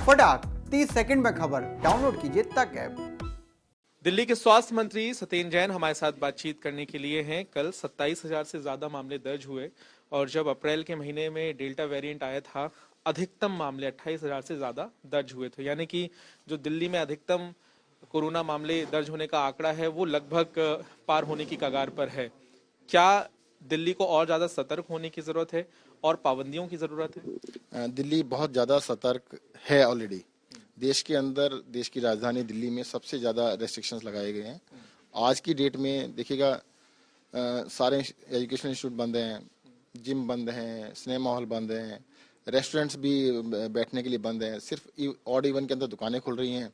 फटाक 30 सेकंड में खबर डाउनलोड कीजिए तक ऐप। दिल्ली के स्वास्थ्य मंत्री सत्येंद्र जैन हमारे साथ बातचीत करने के लिए हैं। कल 27,000 से ज्यादा मामले दर्ज हुए और जब अप्रैल के महीने में डेल्टा वेरिएंट आया था, अधिकतम मामले 28,000 से ज्यादा दर्ज हुए थे। यानी कि जो दिल्ली में अधिकतम कोरोना मामले दर्ज होने का आंकड़ा है वो लगभग पार होने की कगार पर है। क्या दिल्ली को और ज्यादा सतर्क होने की जरूरत है और पाबंदियों की जरूरत है? दिल्ली बहुत ज्यादा सतर्क है ऑलरेडी। देश के अंदर, देश की राजधानी दिल्ली में सबसे ज्यादा रेस्ट्रिक्शंस लगाए गए हैं। आज की डेट में देखिएगा, सारे एजुकेशन इंस्टीट्यूट बंद हैं, जिम बंद हैं, सिनेमा हॉल बंद हैं, रेस्टोरेंट्स भी बैठने के लिए बंद हैं, सिर्फ ऑड इवन के अंदर दुकानें खुल रही हैं,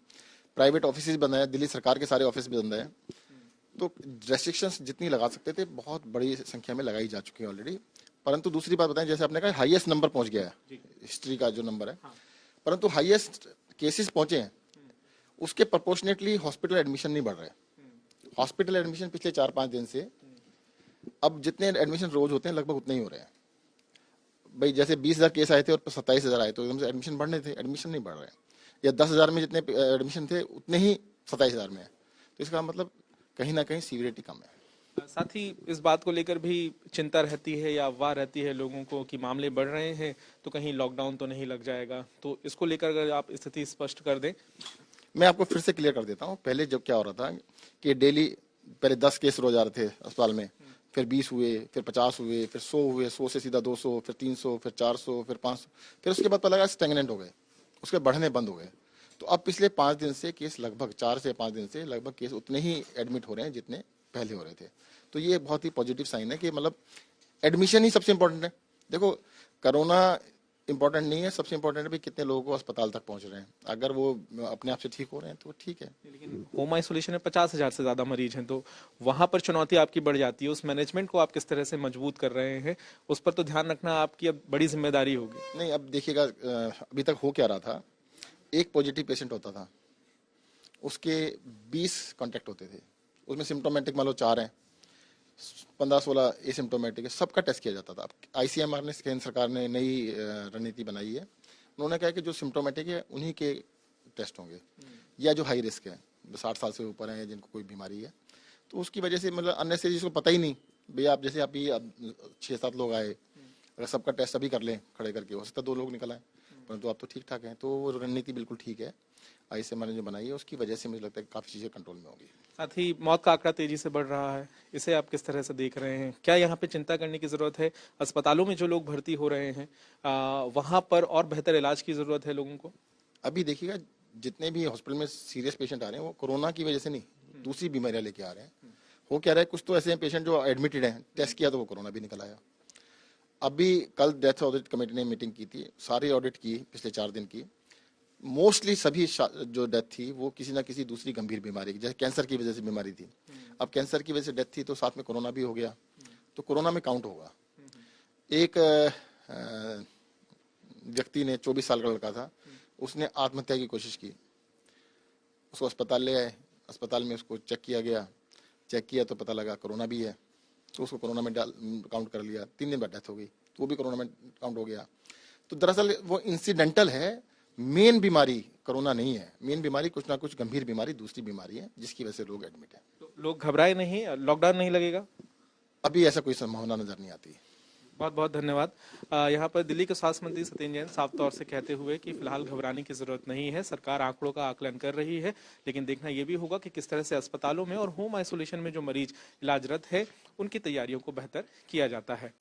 प्राइवेट ऑफिस बंद हैं, दिल्ली सरकार के सारे ऑफिस भी बंद हैं। तो रेस्ट्रिक्शंस जितनी लगा सकते थे बहुत बड़ी संख्या में लगाई जा चुकी है ऑलरेडी। परंतु दूसरी बात बताएं, जैसे आपने कहा हाईएस्ट नंबर पहुंच गया है, हिस्ट्री का जो नंबर है, परंतु हाईएस्ट केसेस पहुंचे हैं, उसके प्रोपोर्शनेटली हॉस्पिटल एडमिशन नहीं बढ़ रहे। हॉस्पिटल एडमिशन पिछले 4-5 दिन से अब जितने एडमिशन रोज होते हैं लगभग उतने ही हो रहे हैं। भाई जैसे 20,000 केस आए थे और 27,000 आए तो एकदम से एडमिशन बढ़ने थे, एडमिशन नहीं बढ़ रहे हैं। या 10,000 में जितने एडमिशन थे उतने ही 27,000 में है। तो इसका मतलब कहीं ना कहीं सीवियरिटी कम है। साथ ही इस बात को लेकर भी चिंता रहती है या अफवाह रहती है लोगों को कि मामले बढ़ रहे हैं तो कहीं लॉकडाउन तो नहीं लग जाएगा। तो इसको लेकर अगर आप स्थिति स्पष्ट कर दें। मैं आपको फिर से क्लियर कर देता हूँ। पहले जब क्या हो रहा था कि डेली पहले 10 केस रोज आ रहे थे अस्पताल में, फिर 20 हुए, फिर 50 हुए, फिर 100 हुए, 100 से सीधा 200, फिर 300, फिर 400, फिर 500, फिर उसके बाद पता लगा स्टैग्नेंट हो गए, उसके बढ़ने बंद हो गए। तो अब पिछले 5 दिन से केस लगभग 4 से 5 दिन से लगभग केस उतने ही एडमिट हो रहे हैं जितने पहले हो रहे थे। तो ये बहुत ही पॉजिटिव साइन है कि मतलब एडमिशन ही सबसे इंपॉर्टेंट है। देखो, कोरोना इंपॉर्टेंट नहीं है, सबसे इंपॉर्टेंट है भी कितने लोगों को अस्पताल तक पहुंच रहे हैं। अगर वो अपने आप से ठीक हो रहे हैं तो ठीक है। लेकिन होम आइसोलेशन में 50,000 से ज्यादा मरीज हैं, तो वहां पर चुनौती आपकी बढ़ जाती है। उस मैनेजमेंट को आप किस तरह से मजबूत कर रहे हैं, उस पर तो ध्यान रखना आपकी अब बड़ी जिम्मेदारी होगी। नहीं, अब देखिएगा, अभी तक हो क्या रहा था, एक पॉजिटिव पेशेंट होता था, उसके 20 कॉन्टेक्ट होते थे, उसमें सिम्टोमेटिक मान लो 4 हैं, 15-16 एसिम्टोमेटिक है, सबका टेस्ट किया जाता था। आईसीएमआर ने, केंद्र सरकार ने नई रणनीति बनाई है। उन्होंने कहा कि जो सिम्टोमेटिक है उन्हीं के टेस्ट होंगे, या जो हाई रिस्क है, 60 साल से ऊपर हैं, जिनको कोई बीमारी है। तो उसकी वजह से मतलब अननेसेसरी, जिसको पता ही नहीं, भैया आप जैसे आप 6-7 लोग आए, अगर सबका टेस्ट अभी कर लें खड़े करके, हो सकता है 2 लोग निकल आए, परंतु आप तो ठीक ठाक हैं। तो वो रणनीति बिल्कुल ठीक है, आईसीएमआर ने जो बनाई है, उसकी वजह से मुझे लगता है काफ़ी चीज़ें कंट्रोल में होंगी। साथ ही मौत का आंकड़ा तेजी से बढ़ रहा है, इसे आप किस तरह से देख रहे हैं? क्या यहाँ पे चिंता करने की जरूरत है? अस्पतालों में जो लोग भर्ती हो रहे हैं वहां पर और बेहतर इलाज की जरूरत है लोगों को। अभी देखिएगा, जितने भी हॉस्पिटल में सीरियस पेशेंट आ रहे हैं वो कोरोना की वजह से नहीं, दूसरी बीमारियां लेके आ रहे हैं। हो क्या रहा है, कुछ तो ऐसे पेशेंट जो एडमिटेड हैं, टेस्ट किया तो वो कोरोना भी निकल आया। अभी कल डेथ ऑडिट कमेटी ने मीटिंग की थी, सारी ऑडिट की पिछले 4 दिन की। मोस्टली सभी जो डेथ थी वो किसी ना किसी दूसरी गंभीर बीमारी, जैसे कैंसर की वजह से बीमारी थी। अब कैंसर की वजह से डेथ थी तो साथ में कोरोना भी हो गया, तो कोरोना में काउंट होगा। एक व्यक्ति ने, 24 साल का लड़का था, उसने आत्महत्या की कोशिश की, उसको अस्पताल ले आए, अस्पताल में उसको चेक किया गया, चेक किया तो पता लगा कोरोना भी है, तो उसको कोरोना में काउंट कर लिया। 3 दिन बाद डेथ हो गई, तो वो भी कोरोना में काउंट हो गया। तो दरअसल वो इंसिडेंटल है, मेन बीमारी कोरोना नहीं है। मेन बीमारी कुछ ना कुछ गंभीर बीमारी, दूसरी बीमारी है जिसकी वजह से लोग एडमिट हैं। तो लोग घबराए नहीं, लॉकडाउन नहीं लगेगा? अभी ऐसा कोई संभावना नजर नहीं आती। बहुत बहुत धन्यवाद। यहाँ पर दिल्ली के स्वास्थ्य मंत्री सत्येंद्र जैन साफ तौर से कहते हुए कि फिलहाल घबराने की जरूरत नहीं है, सरकार आंकड़ों का आकलन कर रही है, लेकिन देखना यह भी होगा कि किस तरह से अस्पतालों में और होम आइसोलेशन में जो मरीज इलाजरत है उनकी तैयारियों को बेहतर किया जाता है।